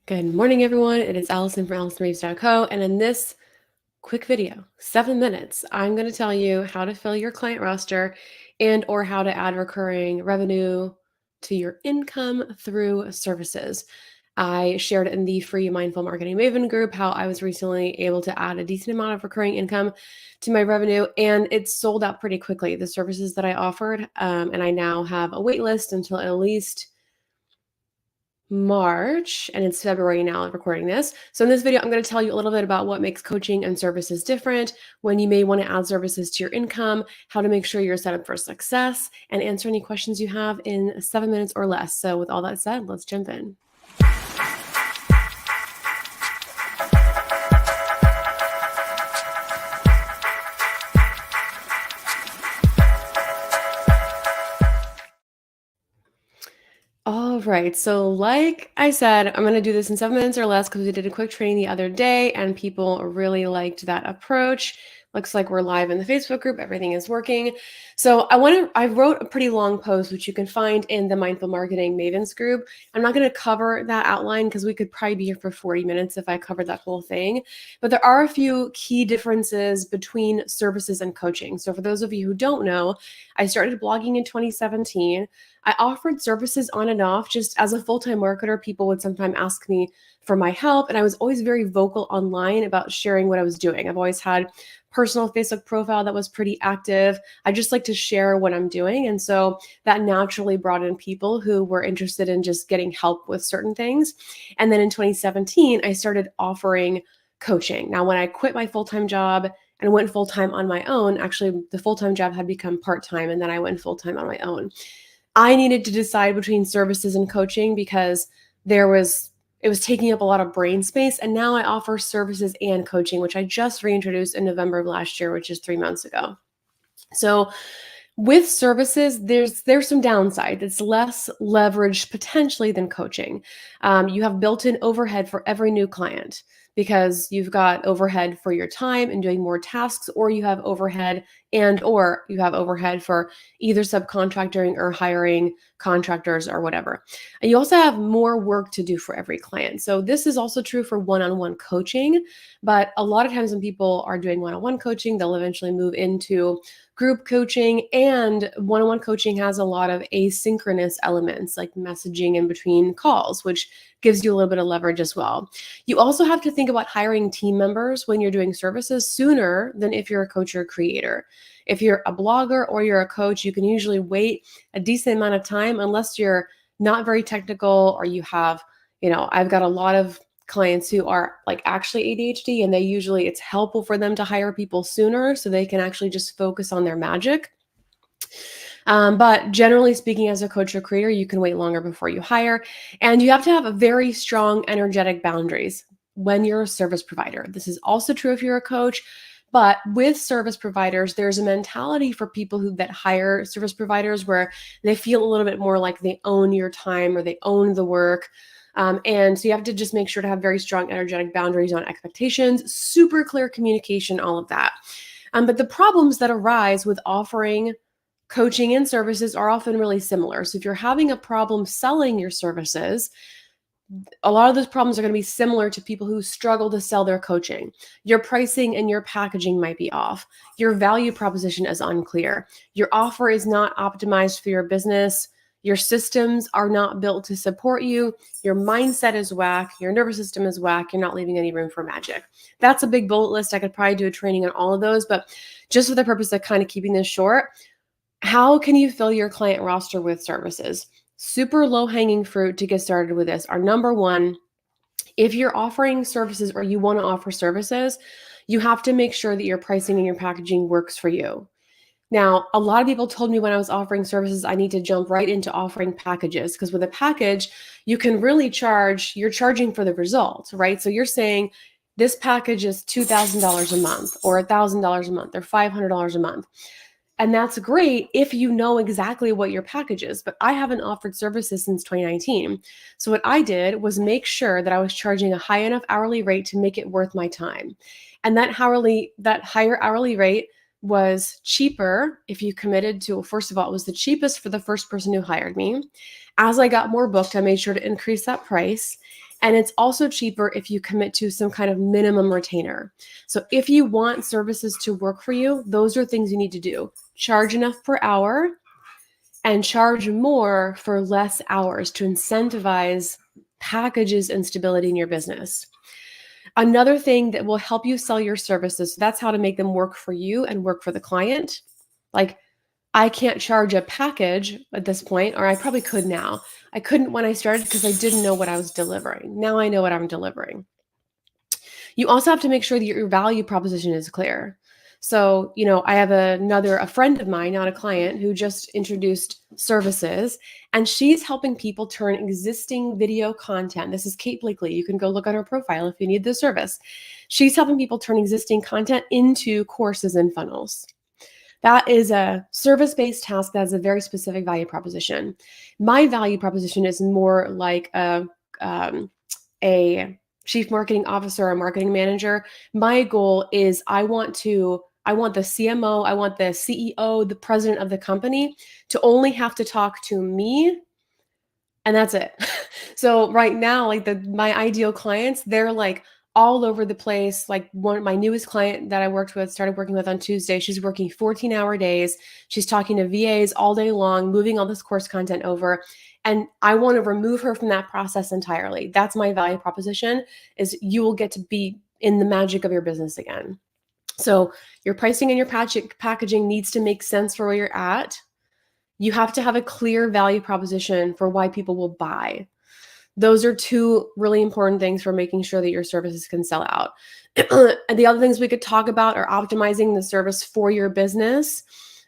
Good morning, everyone. It is Allison from AllisonReeves.co, and in this quick video, 7 minutes, I'm going to tell you how to fill your client roster and or how to add recurring revenue to your income through services. I shared in the free Mindful Marketing Maven group how I was recently able to add a decent amount of recurring income to my revenue, and it sold out pretty quickly, the services that I offered, and I now have a wait list until at least March, and it's February now I'm recording this. So in this video, I'm going to tell you a little bit about what makes coaching and services different, when you may want to add services to your income, how to make sure you're set up for success, and answer any questions you have in 7 minutes or less. So with all that said, let's jump in. All right, so like I said, I'm going to do this in 7 minutes or less because we did a quick training the other day and people really liked that approach. Looks like we're live in the Facebook group. Everything is working. So I wrote a pretty long post, which you can find in the Mindful Marketing Mavens group. I'm not going to cover that outline because we could probably be here for 40 minutes if I covered that whole thing. But there are a few key differences between services and coaching. So for those of you who don't know, I started blogging in 2017. I offered services on and off just as a full-time marketer. People would sometimes ask me for my help, and I was always very vocal online about sharing what I was doing. I've always had personal Facebook profile that was pretty active. I just like to share what I'm doing. And so that naturally brought in people who were interested in just getting help with certain things. And then in 2017, I started offering coaching. Now, when I quit my full-time job and went full-time on my own, actually the full-time job had become part-time, and then I went full-time on my own. I needed to decide between services and coaching because it was taking up a lot of brain space. And now I offer services and coaching, which I just reintroduced in November of last year, which is 3 months ago. So with services, there's some downside. It's less leveraged potentially than coaching. You have built-in overhead for every new client because you've got overhead for your time and doing more tasks, or you have overhead for either subcontracting or hiring contractors or whatever. And you also have more work to do for every client. So this is also true for one-on-one coaching, but a lot of times when people are doing one-on-one coaching, they'll eventually move into group coaching, and one-on-one coaching has a lot of asynchronous elements like messaging in between calls, which gives you a little bit of leverage as well. You also have to think about hiring team members when you're doing services sooner than if you're a coach or a creator. If you're a blogger or you're a coach, you can usually wait a decent amount of time unless you're not very technical or you have, I've got a lot of clients who are like actually ADHD, and it's helpful for them to hire people sooner so they can actually just focus on their magic. But generally speaking, as a coach or creator, you can wait longer before you hire, and you have to have a very strong energetic boundaries when you're a service provider. This is also true if you're a coach. But with service providers, there's a mentality for people that hire service providers where they feel a little bit more like they own your time or they own the work. And so you have to just make sure to have very strong energetic boundaries on expectations, super clear communication, all of that. But the problems that arise with offering coaching and services are often really similar. So if you're having a problem selling your services, a lot of those problems are going to be similar to people who struggle to sell their coaching. Your pricing and your packaging might be off. Your value proposition is unclear. Your offer is not optimized for your business. Your systems are not built to support you. Your mindset is whack. Your nervous system is whack. You're not leaving any room for magic. That's a big bullet list. I could probably do a training on all of those, but just for the purpose of kind of keeping this short, how can you fill your client roster with services? Super low-hanging fruit to get started with this are, number one, if you're offering services or you want to offer services, you have to make sure that your pricing and your packaging works for you. Now, a lot of people told me when I was offering services, I need to jump right into offering packages, because with a package, you can really you're charging for the result, right? So you're saying this package is $2,000 a month or $1,000 a month or $500 a month. And that's great if you know exactly what your package is, but I haven't offered services since 2019. So what I did was make sure that I was charging a high enough hourly rate to make it worth my time. And that higher hourly rate was cheaper if you committed to, first of all, it was the cheapest for the first person who hired me. As I got more booked, I made sure to increase that price. And it's also cheaper if you commit to some kind of minimum retainer. So if you want services to work for you, those are things you need to do. Charge enough per hour and charge more for less hours to incentivize packages and stability in your business. Another thing that will help you sell your services, so that's how to make them work for you and work for the client. Like, I can't charge a package at this point, or I probably could now. I couldn't when I started because I didn't know what I was delivering. Now I know what I'm delivering. You also have to make sure that your value proposition is clear. So, I have a friend of mine, not a client, who just introduced services, and she's helping people turn existing video content. This is Kate Blakely. You can go look on her profile if you need the service. She's helping people turn existing content into courses and funnels. That is a service-based task that has a very specific value proposition. My value proposition is more like a chief marketing officer or marketing manager. My goal is I want the CMO, I want the CEO, the president of the company to only have to talk to me, and that's it. So right now, like my ideal clients, they're like all over the place. Like my newest client that I started working with on Tuesday, she's working 14-hour days. She's talking to VAs all day long, moving all this course content over. And I want to remove her from that process entirely. That's my value proposition, is you will get to be in the magic of your business again. So your pricing and your packaging needs to make sense for where you're at. You have to have a clear value proposition for why people will buy. Those are two really important things for making sure that your services can sell out. And the other things we could talk about are optimizing the service for your business,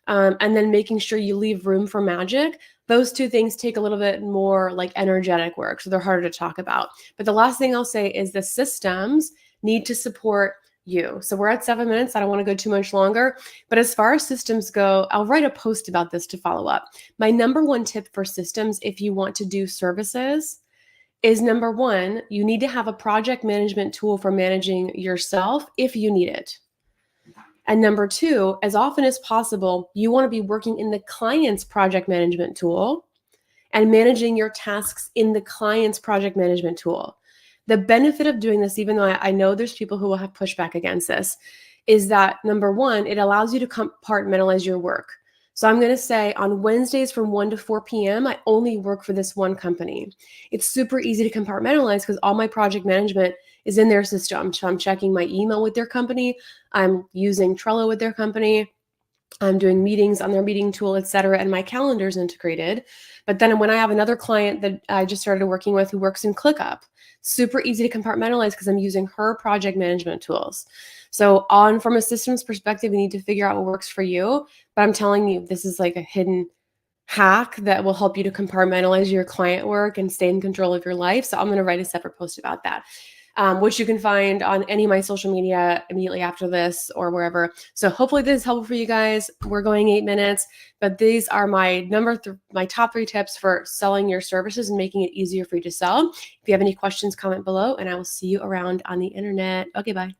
and then making sure you leave room for magic. Those two things take a little bit more like energetic work, so they're harder to talk about. But the last thing I'll say is the systems need to support you. So we're at 7 minutes. I don't want to go too much longer. But as far as systems go, I'll write a post about this to follow up. My number one tip for systems, if you want to do services, is number one, you need to have a project management tool for managing yourself if you need it. And number two, as often as possible, you want to be working in the client's project management tool and managing your tasks in the client's project management tool. The benefit of doing this, even though I know there's people who will have pushback against this, is that number one, it allows you to compartmentalize your work. So I'm going to say on Wednesdays from 1 to 4 p.m., I only work for this one company. It's super easy to compartmentalize because all my project management is in their system. So I'm checking my email with their company. I'm using Trello with their company. I'm doing meetings on their meeting tool, et cetera, and my calendar is integrated. But then when I have another client that I just started working with who works in ClickUp, super easy to compartmentalize because I'm using her project management tools. So from a systems perspective, you need to figure out what works for you. But I'm telling you, this is like a hidden hack that will help you to compartmentalize your client work and stay in control of your life. So I'm going to write a separate post about that, which you can find on any of my social media immediately after this or wherever. So hopefully this is helpful for you guys. We're going 8 minutes, but these are my my top 3 tips for selling your services and making it easier for you to sell. If you have any questions, comment below, and I will see you around on the internet. Okay, bye.